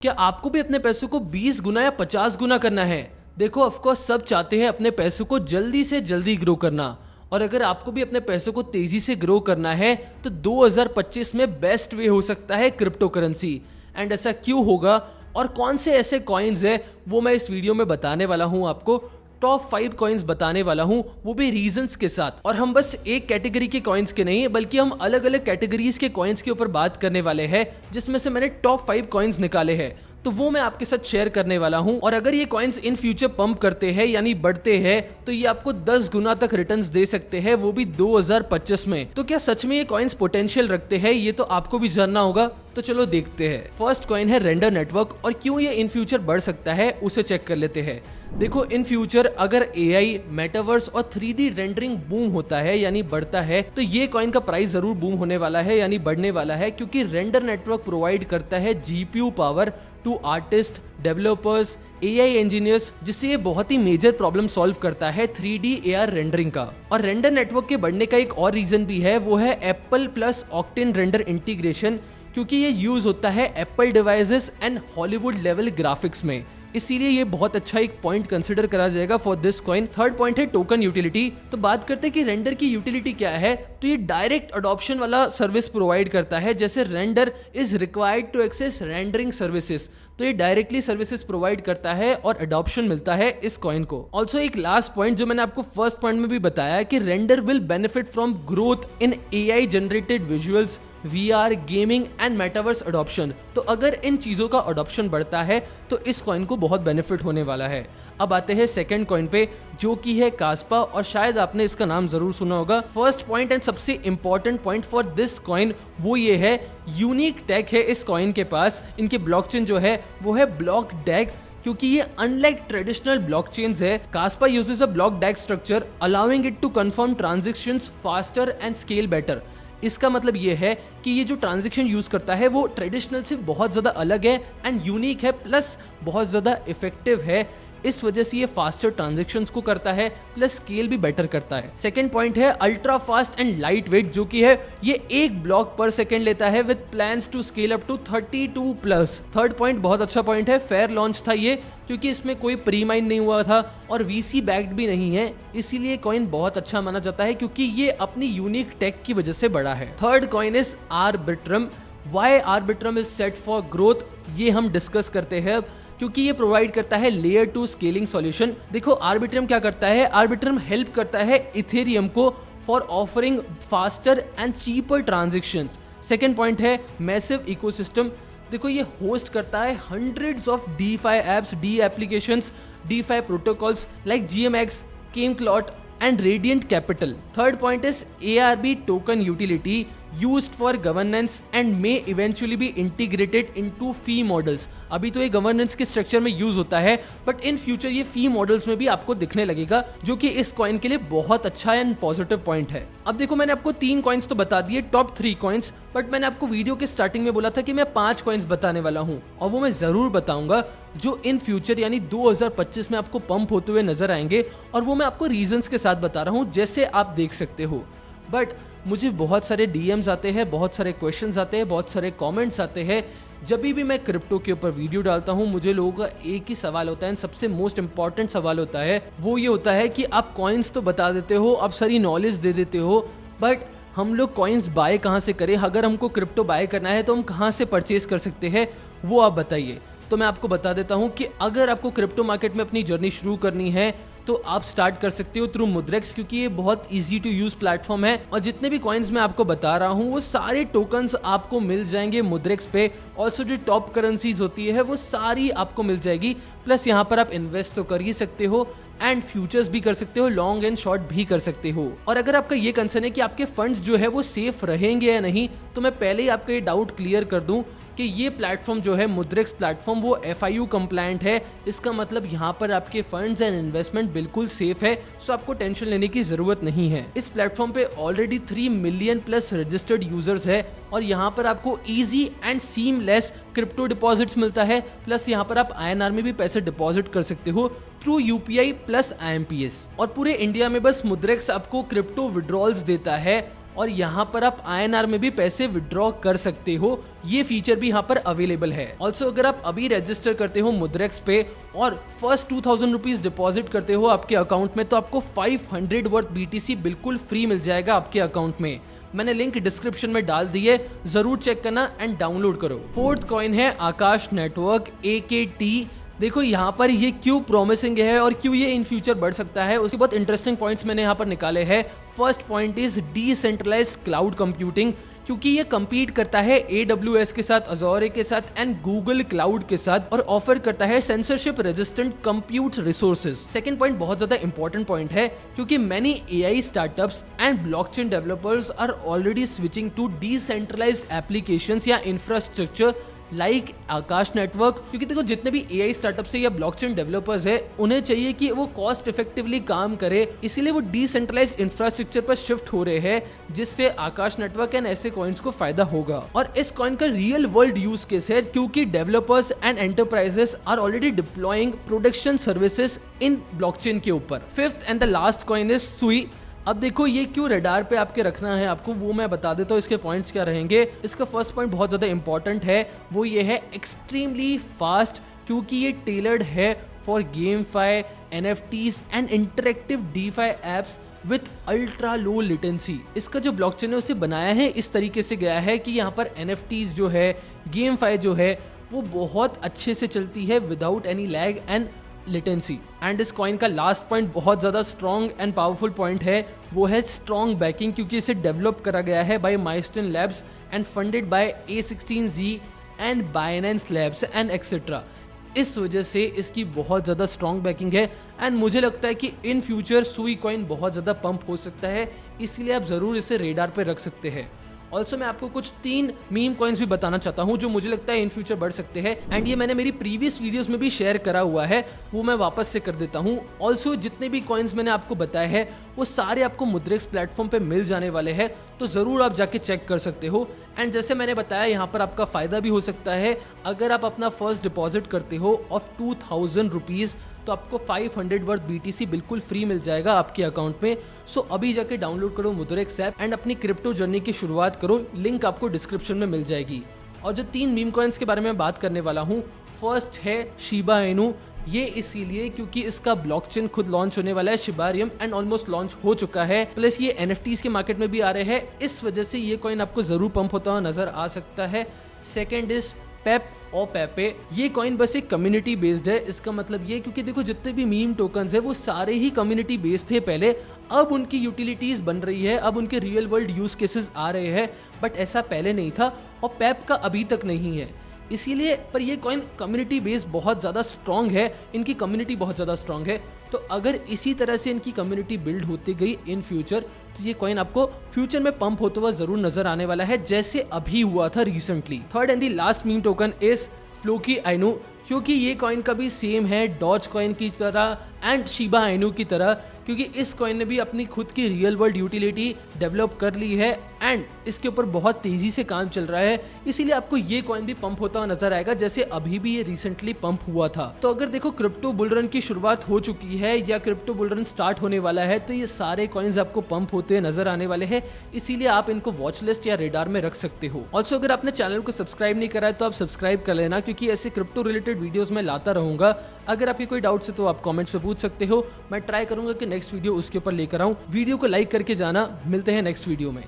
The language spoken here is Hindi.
क्या आपको भी अपने पैसों को 20 गुना या 50 गुना करना है? देखो ऑफकोर्स सब चाहते हैं अपने पैसों को जल्दी से जल्दी ग्रो करना। और अगर आपको भी अपने पैसों को तेजी से ग्रो करना है तो 2025 में बेस्ट वे हो सकता है क्रिप्टो करेंसी। एंड ऐसा क्यों होगा और कौन से ऐसे कॉइन्स है वो मैं इस वीडियो में बताने वाला हूं आपको। टॉप 5 कॉइन्स बताने वाला हूं, वो भी रीजंस के साथ। और हम बस एक कैटेगरी के कॉइन्स के नहीं बल्कि हम अलग अलग कैटेगरीज के कॉइन्स के ऊपर बात करने वाले हैं, जिसमें से मैंने टॉप 5 कॉइन्स निकाले हैं तो वो मैं आपके साथ शेयर करने वाला हूं। और अगर ये कॉइन्स इन फ्यूचर पंप करते हैं यानी बढ़ते हैं तो ये आपको 10 गुना तक रिटर्न्स दे सकते हैं, वो भी 2025 में। तो क्या सच में ये कॉइन्स पोटेंशियल रखते हैं? ये तो आपको भी जानना होगा, तो चलो देखते हैं। फर्स्ट कॉइन है रेंडर नेटवर्क, और क्यों ये इन फ्यूचर बढ़ सकता है उसे चेक कर लेते हैं। देखो इन फ्यूचर अगर एआई, मेटावर्स और 3D रेंडरिंग बूम होता है यानी बढ़ता है तो ये कॉइन का प्राइस जरूर बूम होने वाला है यानी बढ़ने वाला है, क्योंकि रेंडर नेटवर्क प्रोवाइड करता है GPU power to artist, developers, AI engineers, जिससे ये बहुत ही मेजर प्रॉब्लम सॉल्व करता है 3D AR रेंडरिंग का। और रेंडर नेटवर्क के बढ़ने का एक और रीजन भी है, वो है Apple plus octane render integration, क्योंकि ये यूज होता है Apple devices and Hollywood level graphics में, इसीलिए ये बहुत अच्छा एक पॉइंट कंसिडर करा जाएगा for this coin. Third point है टोकन यूटिलिटी। तो बात करते हैं कि रेंडर की यूटिलिटी क्या है, तो ये डायरेक्ट अडॉप्शन वाला सर्विस प्रोवाइड करता है। जैसे render is required to access rendering services, तो ये डायरेक्टली सर्विसेज प्रोवाइड करता है और अडॉप्शन मिलता है इस कॉइन को। ऑल्सो एक लास्ट पॉइंट जो मैंने आपको फर्स्ट पॉइंट में भी बताया कि render will benefit from growth in AI generated visuals, VR, gaming and metaverse adoption. तो अगर इन चीजों का अडॉप्शन बढ़ता है तो इस कॉइन को बहुत बेनिफिट होने वाला है। अब आते हैं सेकंड कॉइन पे, जो कि है कास्पा, और शायद आपने इसका नाम जरूर सुना होगा। फर्स्ट पॉइंट एंड सबसे important point for this coin वो ये है, यूनिक टैग है इस कॉइन के पास। इनके ब्लॉकचेन जो है वो है ब्लॉक डैग, क्योंकि ये अनलाइक ट्रेडिशनल ब्लॉकचेन्स है। Kaspa uses a block DAG structure allowing it to confirm transactions faster and scale better. इसका मतलब ये है कि ये जो ट्रांजैक्शन यूज करता है वो ट्रेडिशनल से बहुत ज्यादा अलग है एंड यूनिक है, प्लस बहुत ज्यादा इफेक्टिव है। इस वजह से ये फास्टर ट्रांजैक्शंस को करता है, प्लस स्केल भी बेटर करता है। सेकंड पॉइंट है ultra fast and light weight, जो कि है ये 1 ब्लॉक पर सेकंड लेता है with plans to scale up to 32 plus. Third point बहुत अच्छा पॉइंट है, फेयर लॉन्च था ये, क्योंकि इसमें कोई प्री माइन नहीं हुआ था और VC बैक्ड भी नहीं है, इसीलिए कॉइन बहुत अच्छा माना जाता है क्योंकि ये अपनी यूनिक टेक की वजह से बड़ा है। Third coin is Arbitrum. Why Arbitrum is set for growth, ये हम डिस्कस करते हैं, क्योंकि ये प्रोवाइड करता है लेयर 2 स्केलिंग सॉल्यूशन। देखो आर्बिट्रम क्या करता है, आर्बिट्रम हेल्प करता है इथेरियम को for offering faster and cheaper transactions. Second point है मैसिव इकोसिस्टम। देखो ये होस्ट करता है hundreds of DeFi apps, D applications, DeFi protocols like GMX, Camelot and Radiant Capital. Third point is ARB token utility used for governance and may eventually be integrated into fee models. अभी तो ये गवर्नेंस के स्ट्रक्चर में यूज होता है, बट इन फ्यूचर ये फी मॉडल्स में भी आपको दिखने लगेगा, जो कि इस कॉइन के लिए बहुत अच्छा एंड पॉजिटिव पॉइंट है। अब देखो मैंने आपको 3 कॉइन्स तो बता दिए, टॉप 3 कॉइन्स, बट मैंने आपको वीडियो के स्टार्टिंग में बोला था कि मैं 5 कॉइन्स बताने वाला हूँ, और वो मैं जरूर बताऊंगा जो इन फ्यूचर यानी 2025 में आपको पंप होते हुए नजर आएंगे, और वो मैं आपको रीजंस के साथ बता रहा हूँ, जैसे आप देख सकते हो। बट मुझे बहुत सारे DMs आते हैं, बहुत सारे क्वेश्चंस आते हैं, बहुत सारे कमेंट्स आते हैं। जब भी मैं क्रिप्टो के ऊपर वीडियो डालता हूं मुझे लोगों का एक ही सवाल होता है, सबसे मोस्ट इंपॉर्टेंट सवाल होता है, वो ये होता है कि आप कॉइन्स तो बता देते हो, आप सारी नॉलेज दे देते हो, बट हम लोग कॉइन्स बाय कहाँ से करें? अगर हमको क्रिप्टो बाय करना है तो हम कहाँ से परचेज कर सकते हैं, वो आप बताइए। तो मैं आपको बता देता हूँ कि अगर आपको क्रिप्टो मार्केट में अपनी जर्नी शुरू करनी है तो आप स्टार्ट कर सकते हो थ्रू मुद्रेक्स, क्योंकि ये बहुत इजी टू यूज प्लेटफॉर्म है, और जितने भी कॉइन्स मैं आपको बता रहा हूँ वो सारे टोकन्स आपको मिल जाएंगे मुद्रेक्स पे। ऑल्सो जो टॉप करेंसीज होती है वो सारी आपको मिल जाएगी, प्लस यहाँ पर आप इन्वेस्ट तो कर ही सकते हो एंड फ्यूचर्स भी कर सकते हो, लॉन्ग एंड शॉर्ट भी कर सकते हो। और अगर आपका ये कंसर्न है कि आपके फंड्स जो है वो सेफ रहेंगे या नहीं, तो मैं पहले ही आपका ये डाउट क्लियर कर दूं कि ये प्लेटफॉर्म जो है मुद्रेक्स प्लेटफॉर्म वो FIU कंप्लायंट है। इसका मतलब यहाँ पर आपके फंड्स एंड इन्वेस्टमेंट बिल्कुल सेफ है, सो आपको टेंशन लेने की जरूरत नहीं है। इस प्लेटफॉर्म पे already 3 million plus registered users है, और यहाँ पर आपको easy and seamless crypto deposits मिलता है, प्लस यहाँ पर आप INR में भी पैसे डिपॉजिट कर सकते हो थ्रू UPI प्लस IMPS। और पूरे इंडिया में बस मुद्रेक्स आपको क्रिप्टो विड्रॉल्स देता है, और यहाँ पर आप INR में भी पैसे विड्रॉ कर सकते हो। ये फीचर भी यहाँ पर अवेलेबल है। ऑल्सो अगर आप अभी रजिस्टर करते हो मुद्रेक्स पे और फर्स्ट 2000 रुपीज डिपॉजिट करते हो आपके अकाउंट में, तो आपको 500 वर्थ BTC बिल्कुल फ्री मिल जाएगा आपके अकाउंट में। मैंने लिंक डिस्क्रिप्शन में डाल दी है, जरूर चेक करना एंड डाउनलोड करो। फोर्थ कॉइन है आकाश नेटवर्क AKT। देखो यहाँ पर ये क्यों प्रॉमिसिंग है और क्यों ये इन फ्यूचर बढ़ सकता है, उसके बहुत इंटरेस्टिंग पॉइंट्स मैंने यहाँ पर निकाले हैं। First point is decentralized cloud computing, क्योंकि ये कंपीट करता है AWS के साथ, अज़ोरे के साथ एंड गूगल क्लाउड के साथ, और ऑफर करता है censorship resistant compute resources. Second point बहुत ज्यादा इंपॉर्टेंट पॉइंट है, क्योंकि many AI startups and blockchain developers are already switching to decentralized applications या इंफ्रास्ट्रक्चर लाइक आकाश नेटवर्क। क्योंकि देखो जितने भी AI स्टार्टअप्स है या ब्लॉकचेन डेवलपर्स है, उन्हें चाहिए कि वो कॉस्ट इफेक्टिवली काम करे, इसीलिए वो डिसेंट्रलाइज्ड इंफ्रास्ट्रक्चर पर शिफ्ट हो रहे हैं, जिससे आकाश नेटवर्क एंड ऐसे कॉइन्स को फायदा होगा। और इस कॉइन का रियल वर्ल्ड यूज केस है, क्योंकि developers and enterprises are already deploying production services in blockchain के ऊपर। Fifth and the last coin is Sui. अब देखो ये क्यों रडार पे आपके रखना है आपको, वो मैं बता देता हूँ इसके पॉइंट्स क्या रहेंगे। इसका फर्स्ट पॉइंट बहुत ज़्यादा इंपॉर्टेंट है, वो ये है एक्सट्रीमली फास्ट, क्योंकि ये टेलर्ड है for GameFi, NFTs and interactive DeFi apps with ultra low latency. इसका जो ब्लॉकचेन है उसे बनाया है इस तरीके से गया है कि यहाँ पर NFTs जो है, गेमफाई जो है, वो बहुत अच्छे से चलती है without any lag and latency. And इस कॉइन का लास्ट पॉइंट बहुत ज़्यादा स्ट्रॉन्ग एंड पावरफुल पॉइंट है, वो है स्ट्रॉन्ग बैकिंग, क्योंकि इसे डेवलप करा गया है by Mysten labs and funded by A16Z and Binance labs and etcetera. इस वजह से इसकी बहुत ज़्यादा स्ट्रॉन्ग बैकिंग है एंड मुझे लगता है कि इन फ्यूचर सुई कॉइन बहुत ज़्यादा पंप हो सकता है, इसलिए आप ज़रूर इसे रेडार पे रख सकते हैं। ऑल्सो मैं आपको कुछ 3 मीम कॉइन्स भी बताना चाहता हूँ जो मुझे लगता है इन फ्यूचर बढ़ सकते हैं, एंड ये मैंने मेरी प्रीवियस वीडियोस में भी शेयर करा हुआ है, वो मैं वापस से कर देता हूँ। ऑल्सो जितने भी कॉइन्स मैंने आपको बताए हैं वो सारे आपको मुद्रेक्स प्लेटफॉर्म पे मिल जाने वाले हैं, तो ज़रूर आप जाके चेक कर सकते हो। एंड जैसे मैंने बताया यहाँ पर आपका फ़ायदा भी हो सकता है, अगर आप अपना फर्स्ट डिपॉजिट करते हो ऑफ 2000 रुपीज़, तो आपको 500 वर्थ BTC बिल्कुल फ्री मिल जाएगा आपके अकाउंट में। सो अभी जाके डाउनलोड करो मुद्रेक्स ऐप एंड अपनी क्रिप्टो जर्नी की शुरुआत करो, लिंक आपको डिस्क्रिप्शन में मिल जाएगी। और जो 3 मीम कॉइन्स के बारे में बात करने वाला हूँ, फर्स्ट है शिबा इनू। ये इसीलिए क्योंकि इसका ब्लॉकचेन खुद लॉन्च होने वाला है, शिबारियम, एंड ऑलमोस्ट लॉन्च हो चुका है, प्लस ये NFTs के मार्केट में भी आ रहे हैं, इस वजह से ये कॉइन आपको जरूर पंप होता हुआ नजर आ सकता है। सेकेंड इज पेप और पेपे। ये कॉइन बस एक कम्युनिटी बेस्ड है, इसका मतलब ये, क्योंकि देखो जितने भी मीम टोकन्स है वो सारे ही कम्युनिटी बेस्ड थे पहले, अब उनकी यूटिलिटीज बन रही है, अब उनके रियल वर्ल्ड यूज केसेस आ रहे हैं, बट ऐसा पहले नहीं था और पेप का अभी तक नहीं है, इसीलिए। पर ये कॉइन कम्युनिटी बेस्ड बहुत ज़्यादा स्ट्रॉन्ग है, इनकी कम्युनिटी बहुत ज़्यादा स्ट्रॉन्ग है, तो अगर इसी तरह से इनकी कम्युनिटी बिल्ड होती गई इन फ्यूचर, तो ये कॉइन आपको फ्यूचर में पंप होता हुआ जरूर नजर आने वाला है, जैसे अभी हुआ था recently. Third and the last meme token is Floki Ainu, क्योंकि ये कॉइन का भी सेम है डॉज कॉइन की तरह एंड शिबा आइनू की तरह, क्योंकि इस कॉइन ने भी अपनी खुद की रियल वर्ल्ड यूटिलिटी डेवलप कर ली है एंड इसके ऊपर बहुत तेजी से काम चल रहा है, इसीलिए आपको ये कॉइन भी पंप होता हुआ नजर आएगा, जैसे अभी भी ये रिसेंटली पंप हुआ था। तो अगर देखो क्रिप्टो बुलरन की शुरुआत हो चुकी है या क्रिप्टो बुलरन स्टार्ट होने वाला है, तो ये सारे कॉइन्स आपको पंप होते नजर आने वाले हैं, इसीलिए आप इनको वॉच लिस्ट या रेडार में रख सकते हो। ऑल्सो अगर आपने चैनल को सब्सक्राइब नहीं करा है तो आप सब्सक्राइब कर लेना, क्योंकि ऐसे क्रिप्टो रिलेटेड वीडियोस में लाता रहूंगा। अगर आपकी कोई डाउट्स है तो आप कमेंट्स में पूछ सकते हो, मैं ट्राई करूंगा कि नेक्स्ट वीडियो उसके ऊपर लेकर आऊं। वीडियो को लाइक करके जाना, मिलते हैं नेक्स्ट वीडियो में।